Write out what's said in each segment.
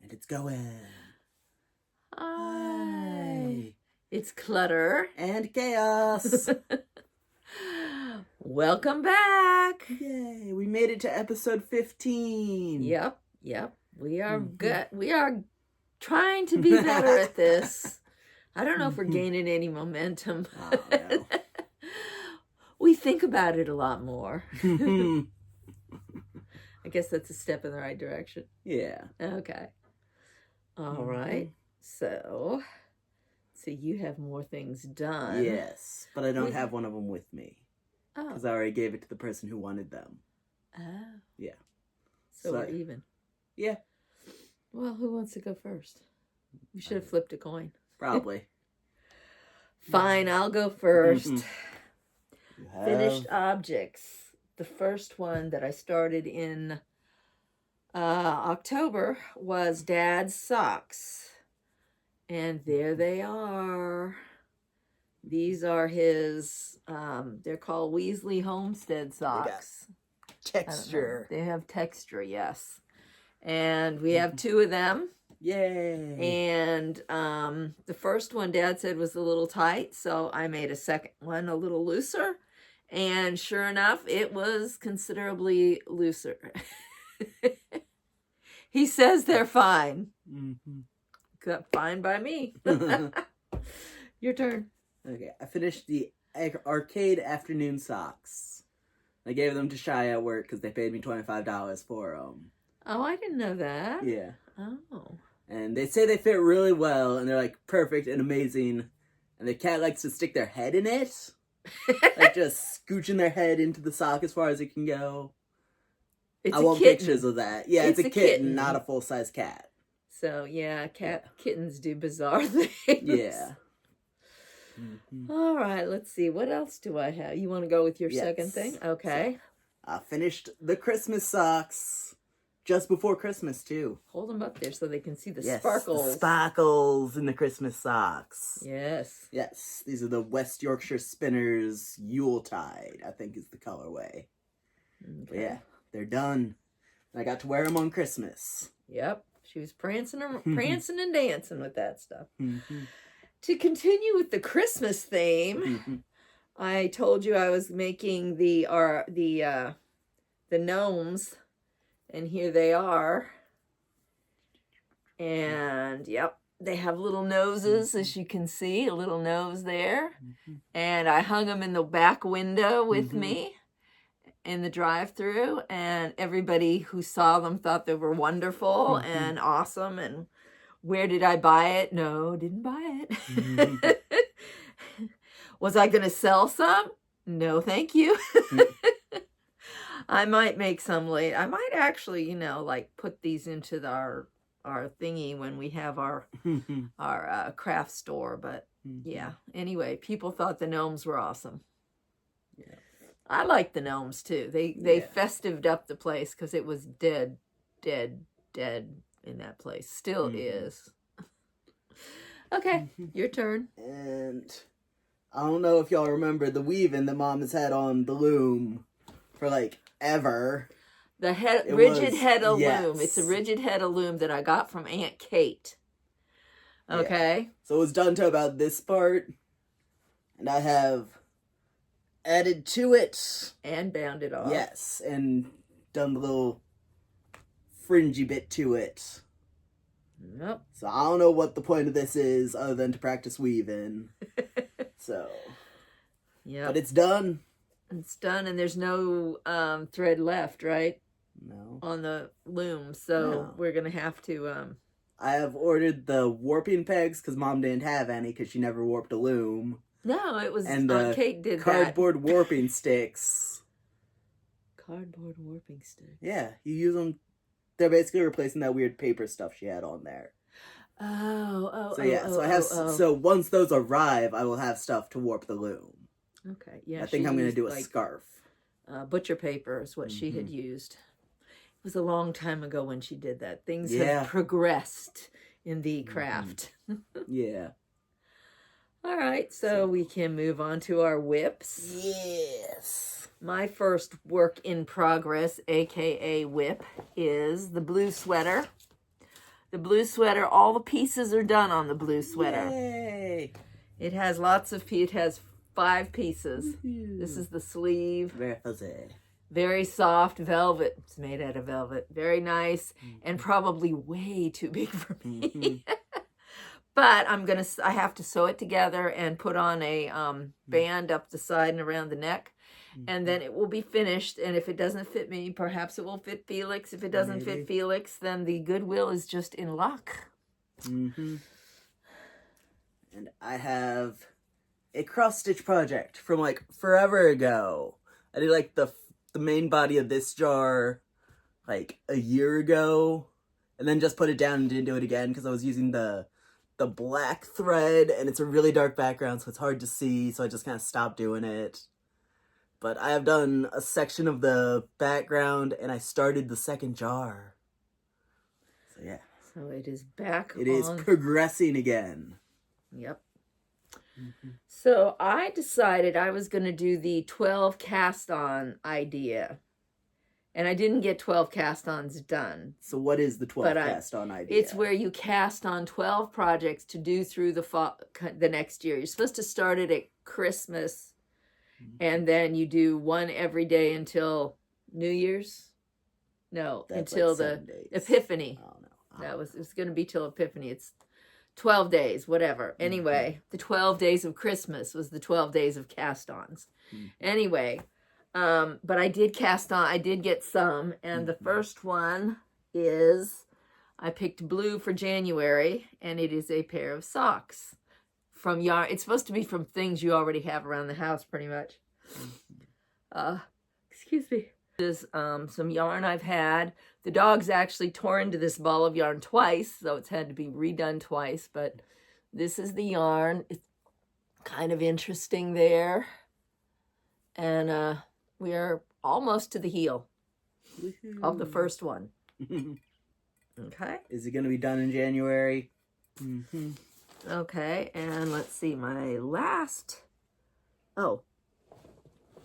And it's going. Hi. It's Clutter. And Chaos. Welcome back. Yay. We made it to episode 15. Yep. We are good. We are trying to be better at this. I don't know if we're gaining any momentum. Oh, no. We think about it a lot more. I guess that's a step in the right direction. Yeah. Okay. All right. So you have more things done. Yes, but I don't have one of them with me. Oh. Because I already gave it to the person who wanted them. Oh. Yeah. So we're even. Yeah. Well, who wants to go first? You should have flipped a coin. Probably. Fine, I'll go first. Mm-hmm. Finished objects. The first one that I started in October was Dad's socks. And there they are. These are his, they're called Weasley Homestead socks. Texture. They have texture, yes. And we have two of them. Yay. And the first one Dad said was a little tight, so I made a second one a little looser. And sure enough, it was considerably looser. He says they're fine. Mm-hmm. Fine by me. Your turn. Okay, I finished the arcade afternoon socks. I gave them to Shy at work because they paid me $25 for them. Oh, I didn't know that. Yeah. Oh. And they say they fit really well, and they're, like, perfect and amazing. And the cat likes to stick their head in it. Like, just scooching their head into the sock as far as it can go. I want pictures of that. Yeah, it's a kitten, not a full-size cat. So, yeah, kittens do bizarre things. Yeah. Mm-hmm. All right, let's see. What else do I have? You want to go with your second thing? Okay. So, I finished the Christmas socks just before Christmas, too. Hold them up there so they can see the sparkles. The sparkles in the Christmas socks. Yes. Yes, these are the West Yorkshire Spinners Yuletide, I think is the colorway. Okay. Yeah, they're done. I got to wear them on Christmas. Yep, she was prancing and dancing with that stuff. Mm-hmm. To continue with the Christmas theme, I told you I was making the gnomes, and here they are. And yep, they have little noses, as you can see, a little nose there. And I hung them in the back window with me in the drive-thru, and everybody who saw them thought they were wonderful and awesome. And where did I buy it? No, didn't buy it. Was I going to sell some? No, thank you. I might make some late. I might actually, like put these into our thingy when we have our craft store. But yeah, anyway, people thought the gnomes were awesome. Yeah. I like the gnomes too. They festived up the place because it was dead in that place. Still is. Okay, your turn. And I don't know if y'all remember the weaving that Mom has had on the loom for like ever. The rigid head of loom. It's a rigid head of loom that I got from Aunt Kate. Okay. Yeah. So it was done to about this part. And I have added to it. And bound it off. Yes. And done the little fringy bit to it. Nope. So I don't know what the point of this is other than to practice weaving. So. Yeah. But it's done. It's done, and there's no thread left, right? No. On the loom, so we're going to have to... I have ordered the warping pegs, because Mom didn't have any, because she never warped a loom. No, it was... And the Kate did cardboard warping sticks. Cardboard warping sticks? Yeah, you use them... They're basically replacing that weird paper stuff she had on there. So once those arrive, I will have stuff to warp the loom. Okay, yeah. I think I'm going to do a scarf. Butcher paper is what she had used. It was a long time ago when she did that. Things have progressed in the craft. Yeah. All right, so we can move on to our whips. Yes. My first work in progress, aka whip, is the blue sweater The blue sweater, all the pieces are done on the blue sweater. Yay! It has lots of it has 5 pieces. This is the sleeve. Very fuzzy. Very soft velvet. It's made out of velvet. Very nice and probably way too big for me. But I have to sew it together and put on a band up the side and around the neck. And then it will be finished. And if it doesn't fit me, perhaps it will fit Felix. If it doesn't fit Felix, then the Goodwill is just in luck. And I have a cross-stitch project from like forever ago. I did like the main body of this jar like a year ago. And then just put it down and didn't do it again because I was using the black thread. And it's a really dark background, so it's hard to see. So I just kind of stopped doing it. But I have done a section of the background, and I started the second jar. So, yeah. So it is back It is progressing again. Yep. So I decided I was going to do the 12 cast-on idea. And I didn't get 12 cast-ons done. So what is the 12 cast-on idea? It's where you cast on 12 projects to do through the next year. You're supposed to start it at Christmas. And then you do one every day until New Year's? No, That's until like the 7 days. Epiphany. Oh, no. It's going to be till Epiphany. It's 12 days, whatever. Anyway, the 12 days of Christmas was the 12 days of cast-ons. Anyway, but I did cast on, I did get some. And the first one is, I picked blue for January, and it is a pair of socks. From yarn. It's supposed to be from things you already have around the house, pretty much. Excuse me. This is some yarn I've had. The dog's actually tore into this ball of yarn twice, so it's had to be redone twice. But this is the yarn. It's kind of interesting there. And we are almost to the heel of the first one. Okay. Is it going to be done in January? Okay, and let's see, my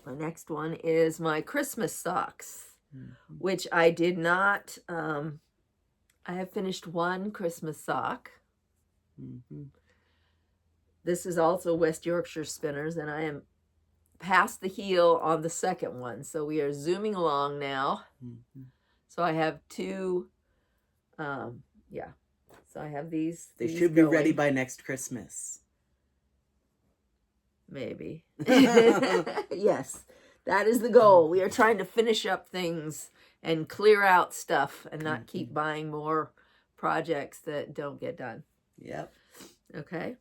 next one is my Christmas socks, which I did not, I have finished one Christmas sock. This is also West Yorkshire Spinners, and I am past the heel on the second one, so we are zooming along now. So I have 2, So I have these. They should be ready by next Christmas. Maybe. Yes, that is the goal. We are trying to finish up things and clear out stuff and not keep buying more projects that don't get done. Yep. Okay,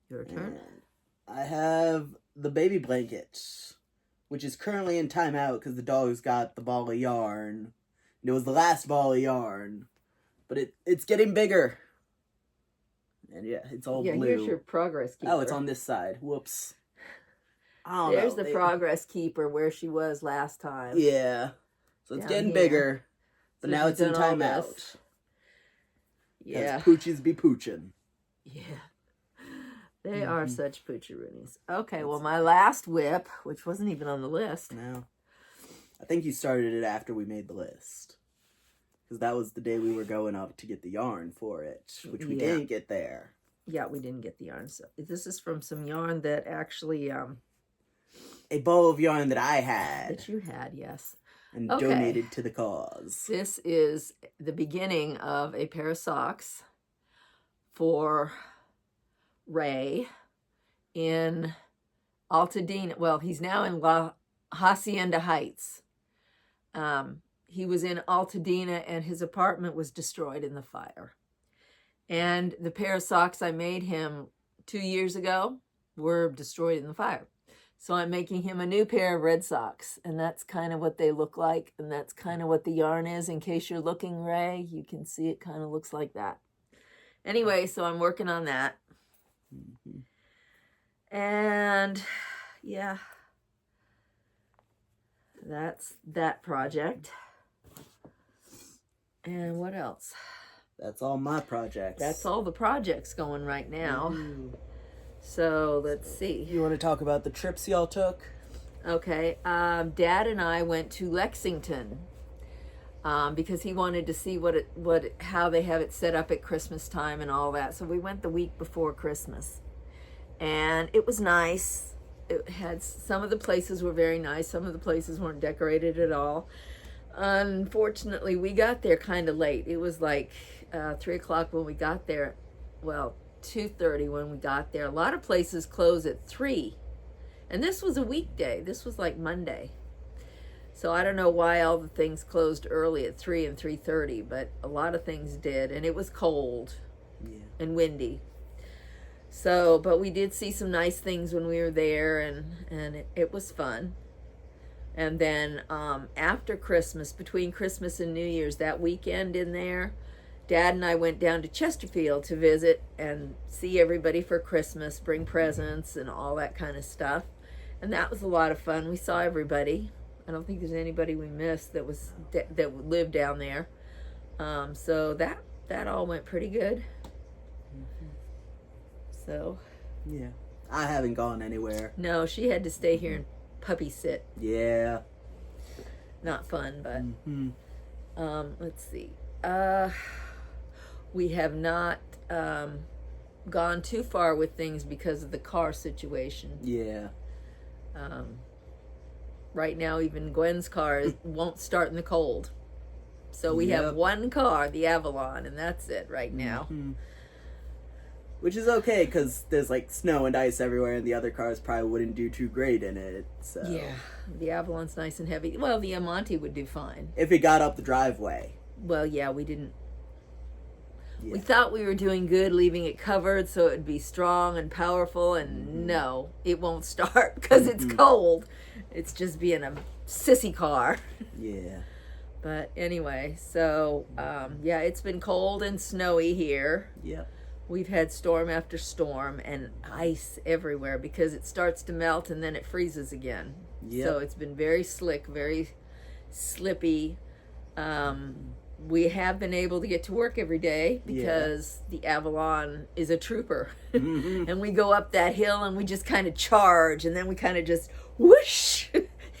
your turn. And I have the baby blanket, which is currently in timeout because the dog's got the ball of yarn. And it was the last ball of yarn, but it's getting bigger. And yeah, it's all blue. Here's your progress keeper. Oh, it's on this side. Whoops. There's the progress keeper where she was last time. Yeah. So it's getting bigger. But now it's in timeout. Yeah. Poochies be poochin'. Yeah. They are such poocheroonies. Okay, well, my last whip, which wasn't even on the list. No. I think you started it after we made the list. Because that was the day we were going up to get the yarn for it, which we didn't get there. Yeah, we didn't get the yarn. So this is from some yarn that actually... a ball of yarn that I had. That you had, yes. And donated to the cause. This is the beginning of a pair of socks for Ray in Altadena. Well, he's now in La Hacienda Heights. He was in Altadena and his apartment was destroyed in the fire. And the pair of socks I made him 2 years ago were destroyed in the fire. So I'm making him a new pair of red socks, and that's kind of what they look like, and that's kind of what the yarn is. In case you're looking, Ray, you can see it kind of looks like that. Anyway, so I'm working on that. And, yeah, that's that project. And what else? That's all my projects. That's all the projects going right now. So let's see. You want to talk about the trips y'all took? Okay. Dad and I went to Lexington. because he wanted to see how they have it set up at Christmas time and all that. So we went the week before Christmas, and it was nice. It had, some of the places were very nice. Some of the places weren't decorated at all. Unfortunately, we got there kind of late. It was like 3 o'clock when we got there. Well, 2:30 when we got there. A lot of places close at 3, and this was a weekday. This was like Monday. So I don't know why all the things closed early at 3 and 3:30, but a lot of things did, and it was cold and windy. So, but we did see some nice things when we were there, and it was fun. And then after Christmas, between Christmas and New Year's, that weekend in there, Dad and I went down to Chesterfield to visit and see everybody for Christmas, bring presents and all that kind of stuff. And that was a lot of fun. We saw everybody. I don't think there's anybody we missed that lived down there. So that all went pretty good. So. Yeah. I haven't gone anywhere. No, she had to stay here and puppy sit. Yeah. Not fun, but let's see. We have not gone too far with things because of the car situation. Yeah. Right now, even Gwen's car won't start in the cold. So we have one car, the Avalon, and that's it right now. Which is okay, because there's like snow and ice everywhere, and the other cars probably wouldn't do too great in it. So yeah, the Avalon's nice and heavy. Well, the Amante would do fine. If it got up the driveway. Well, yeah, we didn't. Yeah. We thought we were doing good leaving it covered so it would be strong and powerful, and no, it won't start because it's cold. It's just being a sissy car. Yeah. But anyway, so yeah, it's been cold and snowy here. Yep. We've had storm after storm and ice everywhere because it starts to melt and then it freezes again. Yep. So it's been very slick, very slippy. We have been able to get to work every day because the Avalon is a trooper. And we go up that hill and we just kind of charge, and then we kind of just whoosh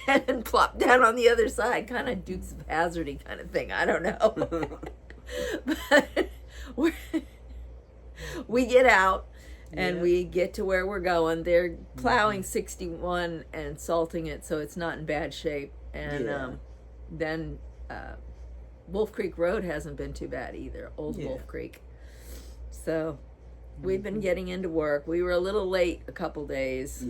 and then plop down on the other side. Kind of Dukes of Hazzardy kind of thing. I don't know. But we get out and we get to where we're going. They're plowing 61 and salting it, so it's not in bad shape. And then Wolf Creek Road hasn't been too bad either, Old Wolf Creek. So we've been getting into work. We were a little late a couple days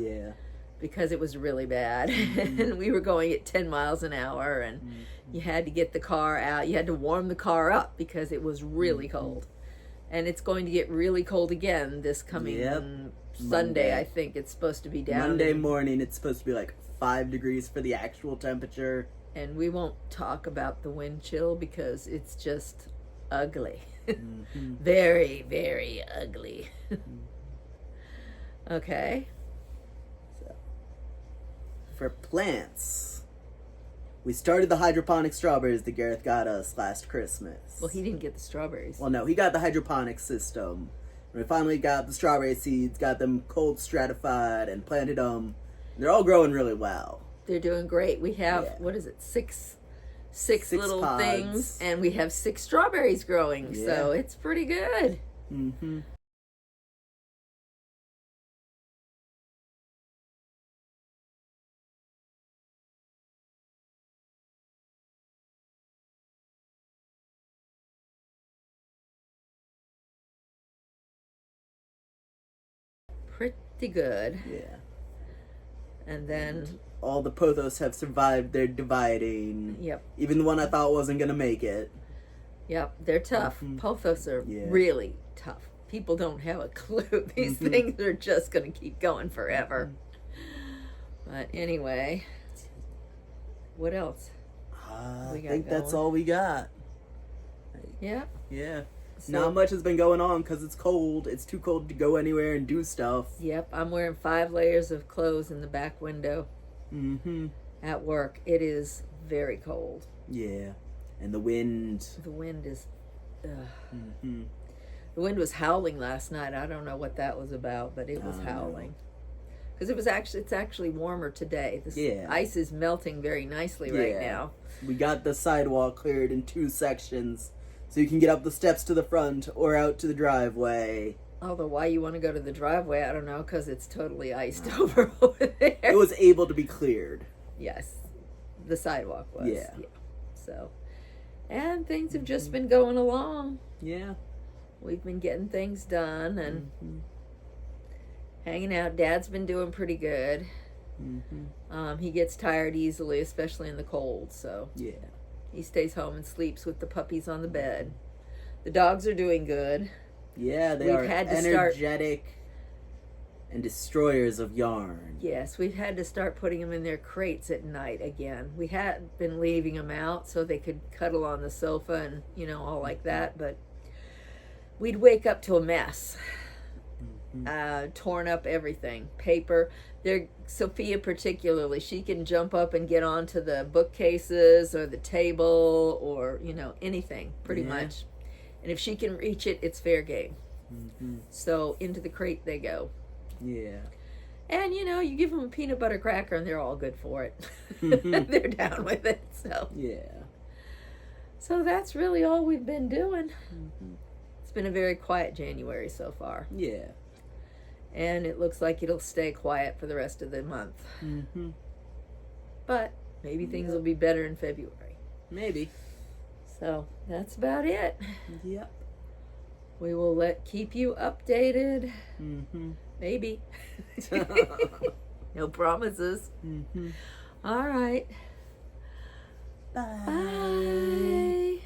because it was really bad. And we were going at 10 miles an hour, and you had to get the car out. You had to warm the car up because it was really cold. And it's going to get really cold again this coming Sunday. Monday. I think it's supposed to be down. Monday morning, it's supposed to be like 5 degrees for the actual temperature. And we won't talk about the wind chill because it's just ugly. Very, very ugly. Okay. So, for plants, we started the hydroponic strawberries that Gareth got us last Christmas. Well, he didn't get the strawberries. Well, no, he got the hydroponic system. We finally got the strawberry seeds, got them cold stratified, and planted them. They're all growing really well. They're doing great. We have, what is it, six little pods. things, and we have 6 strawberries growing, so it's pretty good. Pretty good. Yeah. And then all the pothos have survived their dividing. Yep. Even the one I thought wasn't going to make it. Yep, they're tough. Pothos are really tough. People don't have a clue. These things are just going to keep going forever. But anyway, what else? I think that's all we got. Yeah. Yeah. So, not much has been going on because it's cold. It's too cold to go anywhere and do stuff. Yep, I'm wearing 5 layers of clothes in the back window at work. It is very cold. Yeah. And the wind. The wind is... The wind was howling last night. I don't know what that was about, but it was howling. Because it's actually warmer today. The ice is melting very nicely right now. We got the sidewalk cleared in 2 sections, so you can get up the steps to the front or out to the driveway. Although why you want to go to the driveway, I don't know, because it's totally iced over there. It was able to be cleared. Yes, the sidewalk was. Yeah. So, and things have just been going along. Yeah. We've been getting things done and hanging out. Dad's been doing pretty good. He gets tired easily, especially in the cold, so he stays home and sleeps with the puppies on the bed. The dogs are doing good. Yeah, they are energetic and destroyers of yarn. Yes, we've had to start putting them in their crates at night again. We had been leaving them out so they could cuddle on the sofa and, you know, all like that, but we'd wake up to a mess. Torn up everything. Paper. Sophia particularly, she can jump up and get onto the bookcases or the table or, you know, anything pretty much. And if she can reach it, it's fair game. So into the crate they go. Yeah. And, you know, you give them a peanut butter cracker and they're all good for it. They're down with it. So So that's really all we've been doing. It's been a very quiet January so far. Yeah. And it looks like it'll stay quiet for the rest of the month. But maybe things will be better in February. Maybe. So that's about it. Yep. We will keep you updated. Maybe. No promises. All right. Bye. Bye.